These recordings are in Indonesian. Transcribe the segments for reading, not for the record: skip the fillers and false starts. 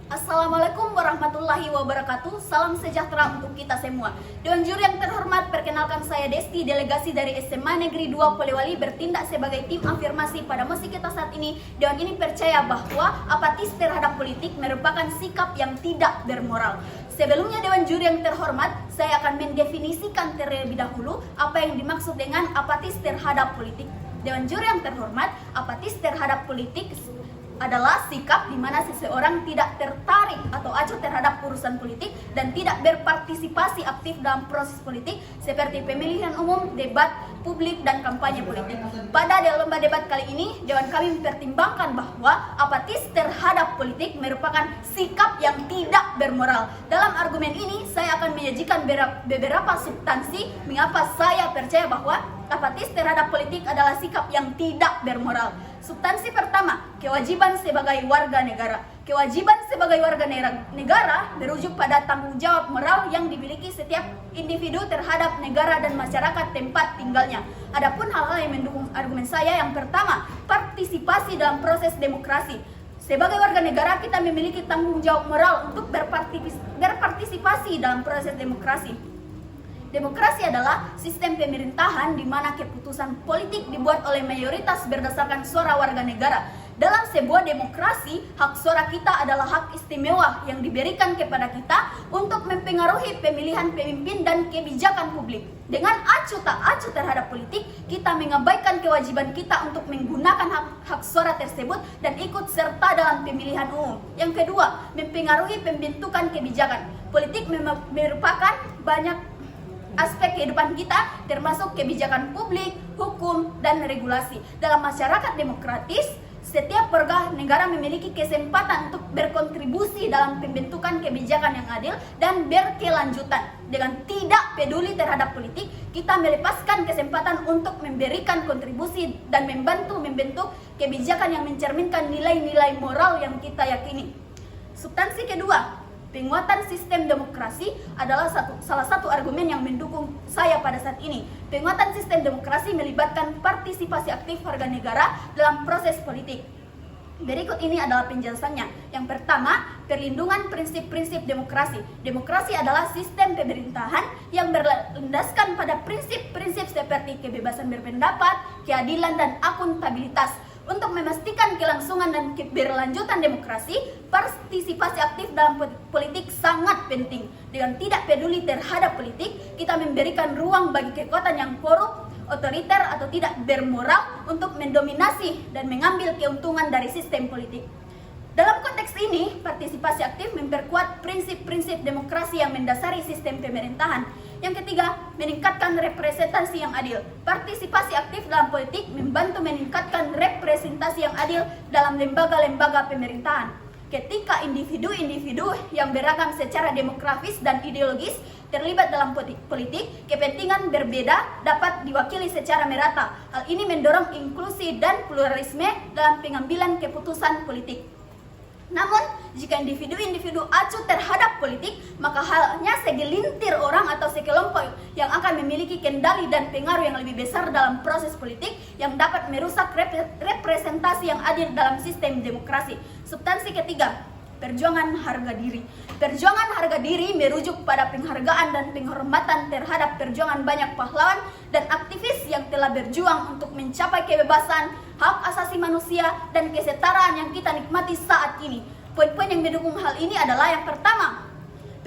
Assalamualaikum warahmatullahi wabarakatuh. Salam sejahtera untuk kita semua. Dewan juri yang terhormat, perkenalkan saya Desti, delegasi dari SMA Negeri 2 Polewali bertindak sebagai tim afirmasi pada masa kita saat ini. Dewan ini percaya bahwa apatis terhadap politik merupakan sikap yang tidak bermoral. Sebelumnya Dewan juri yang terhormat, saya akan mendefinisikan terlebih dahulu apa yang dimaksud dengan apatis terhadap politik. Dewan juri yang terhormat, apatis terhadap politik adalah sikap di mana seseorang tidak tertarik atau acuh terhadap urusan politik dan tidak berpartisipasi aktif dalam proses politik seperti pemilihan umum, debat publik, dan kampanye politik. Pada lomba debat kali ini, Dewan kami mempertimbangkan bahwa apatis terhadap politik merupakan sikap yang tidak bermoral. Dalam argumen ini, saya akan menyajikan beberapa substansi mengapa saya percaya bahwa apatis terhadap politik adalah sikap yang tidak bermoral. Substansi pertama, kewajiban sebagai warga negara. Kewajiban sebagai warga negara merujuk pada tanggung jawab moral yang dimiliki setiap individu terhadap negara dan masyarakat tempat tinggalnya. Adapun hal-hal yang mendukung argumen saya, yang pertama, partisipasi dalam proses demokrasi. Sebagai warga negara, kita memiliki tanggung jawab moral untuk berpartisipasi dalam proses demokrasi. Demokrasi adalah sistem pemerintahan di mana keputusan politik dibuat oleh mayoritas berdasarkan suara warga negara. Dalam sebuah demokrasi, hak suara kita adalah hak istimewa yang diberikan kepada kita untuk mempengaruhi pemilihan pemimpin dan kebijakan publik. Dengan acuh tak acuh terhadap politik, kita mengabaikan kewajiban kita untuk menggunakan hak suara tersebut dan ikut serta dalam pemilihan umum. Yang kedua, mempengaruhi pembentukan kebijakan. Politik merupakan banyak aspek kehidupan kita, termasuk kebijakan publik, hukum, dan regulasi. Dalam masyarakat demokratis, setiap warga negara memiliki kesempatan untuk berkontribusi dalam pembentukan kebijakan yang adil dan berkelanjutan. Dengan tidak peduli terhadap politik, kita melepaskan kesempatan untuk memberikan kontribusi dan membantu membentuk kebijakan yang mencerminkan nilai-nilai moral yang kita yakini. Substansi kedua, penguatan sistem demokrasi adalah salah satu argumen yang mendukung saya pada saat ini. Penguatan sistem demokrasi melibatkan partisipasi aktif warga negara dalam proses politik. Berikut ini adalah penjelasannya. Yang pertama, perlindungan prinsip-prinsip demokrasi. Demokrasi adalah sistem pemerintahan yang berlandaskan pada prinsip-prinsip seperti kebebasan berpendapat, keadilan, dan akuntabilitas. Untuk memastikan kelangsungan dan keberlanjutan demokrasi, partisipasi aktif dalam politik sangat penting. Dengan tidak peduli terhadap politik, kita memberikan ruang bagi kekuatan yang korup, otoriter, atau tidak bermoral untuk mendominasi dan mengambil keuntungan dari sistem politik. Dalam konteks ini, partisipasi aktif memperkuat prinsip-prinsip demokrasi yang mendasari sistem pemerintahan. Yang ketiga, meningkatkan representasi yang adil. Partisipasi aktif dalam politik membantu meningkatkan representasi yang adil dalam lembaga-lembaga pemerintahan. Ketika individu-individu yang beragam secara demografis dan ideologis terlibat dalam politik, kepentingan berbeda dapat diwakili secara merata. Hal ini mendorong inklusi dan pluralisme dalam pengambilan keputusan politik. Namun, jika individu-individu acuh terhadap politik, maka halnya segelintir orang atau sekelompok yang akan memiliki kendali dan pengaruh yang lebih besar dalam proses politik yang dapat merusak representasi yang adil dalam sistem demokrasi. Substansi ketiga, perjuangan harga diri. Perjuangan harga diri merujuk pada penghargaan dan penghormatan terhadap perjuangan banyak pahlawan dan aktivis yang telah berjuang untuk mencapai kebebasan, hak asasi manusia, dan kesetaraan yang kita nikmati saat ini. Poin-poin yang mendukung hal ini adalah yang pertama,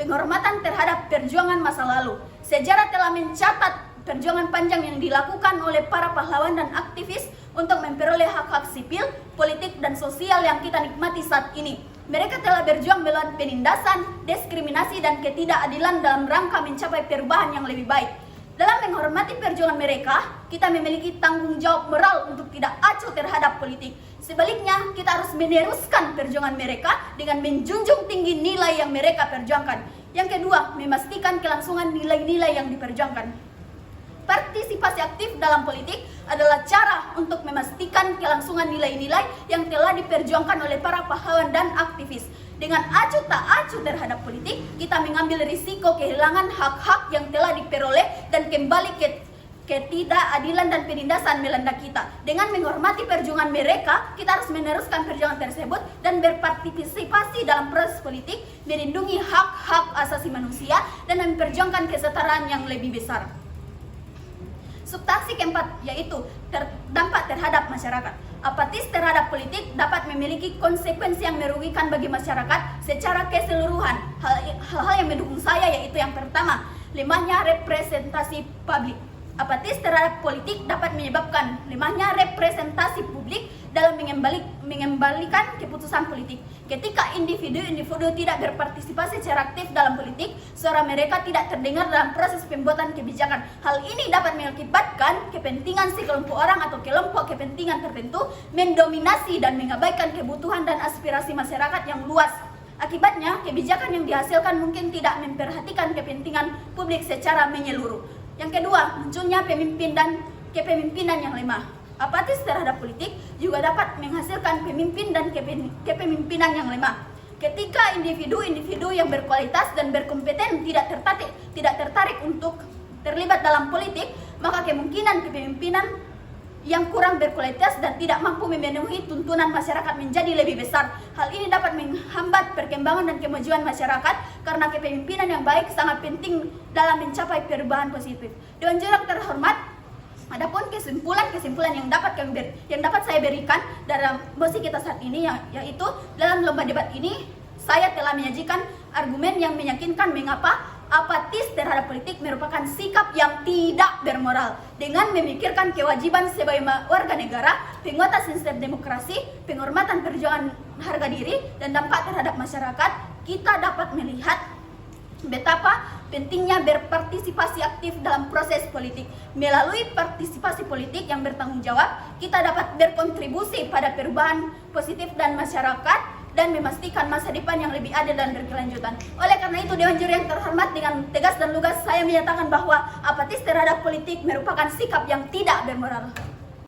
penghormatan terhadap perjuangan masa lalu. Sejarah telah mencatat perjuangan panjang yang dilakukan oleh para pahlawan dan aktivis untuk memperoleh hak-hak sipil, politik, dan sosial yang kita nikmati saat ini. Mereka telah berjuang melawan penindasan, diskriminasi, dan ketidakadilan dalam rangka mencapai perubahan yang lebih baik. Dalam menghormati perjuangan mereka, kita memiliki tanggung jawab moral untuk tidak acuh terhadap politik. Sebaliknya, kita harus meneruskan perjuangan mereka dengan menjunjung tinggi nilai yang mereka perjuangkan. Yang kedua, memastikan kelangsungan nilai-nilai yang diperjuangkan. Partisipasi aktif dalam politik adalah cara untuk memastikan kelangsungan nilai-nilai yang telah diperjuangkan oleh para pahlawan dan aktivis. Dengan acuh tak acuh terhadap politik, kita mengambil risiko kehilangan hak-hak yang telah diperoleh dan kembali ke ketidakadilan dan penindasan melanda kita. Dengan menghormati perjuangan mereka, kita harus meneruskan perjuangan tersebut dan berpartisipasi dalam proses politik, melindungi hak-hak asasi manusia, dan memperjuangkan kesetaraan yang lebih besar. Substansi keempat yaitu dampak terhadap masyarakat. Apatis terhadap politik dapat memiliki konsekuensi yang merugikan bagi masyarakat secara keseluruhan. Hal-hal yang mendukung saya yaitu yang pertama, lemahnya representasi publik. Apatis terhadap politik dapat menyebabkan lemahnya representasi publik dalam mengembalikan keputusan politik. Ketika individu-individu tidak berpartisipasi secara aktif dalam politik, suara mereka tidak terdengar dalam proses pembuatan kebijakan. Hal ini dapat mengakibatkan kepentingan sekelompok orang atau kelompok kepentingan tertentu mendominasi dan mengabaikan kebutuhan dan aspirasi masyarakat yang luas. Akibatnya, kebijakan yang dihasilkan mungkin tidak memperhatikan kepentingan publik secara menyeluruh. Yang kedua, munculnya kepemimpinan yang lemah. Apatis terhadap politik juga dapat menghasilkan pemimpin dan kepemimpinan yang lemah. Ketika individu-individu yang berkualitas dan berkompeten tidak tertarik untuk terlibat dalam politik, maka kemungkinan kepemimpinan yang kurang berkualitas dan tidak mampu memenuhi tuntunan masyarakat menjadi lebih besar. Hal ini dapat menghambat perkembangan dan kemajuan masyarakat karena kepemimpinan yang baik sangat penting dalam mencapai perubahan positif. Dewan Juri yang terhormat, adapun kesimpulan yang dapat saya berikan dalam mosi kita saat ini yaitu dalam lomba debat ini saya telah menyajikan argumen yang meyakinkan mengapa apatis terhadap politik merupakan sikap yang tidak bermoral. Dengan memikirkan kewajiban sebagai warga negara, penguatan sistem demokrasi, penghormatan perjuangan harga diri, dan dampak terhadap masyarakat, kita dapat melihat betapa pentingnya berpartisipasi aktif dalam proses politik. Melalui partisipasi politik yang bertanggung jawab, kita dapat berkontribusi pada perubahan positif dan masyarakat dan memastikan masa depan yang lebih adil dan berkelanjutan. Oleh karena itu, Dewan Juri yang terhormat, dengan tegas dan lugas saya menyatakan bahwa apatis terhadap politik merupakan sikap yang tidak bermoral.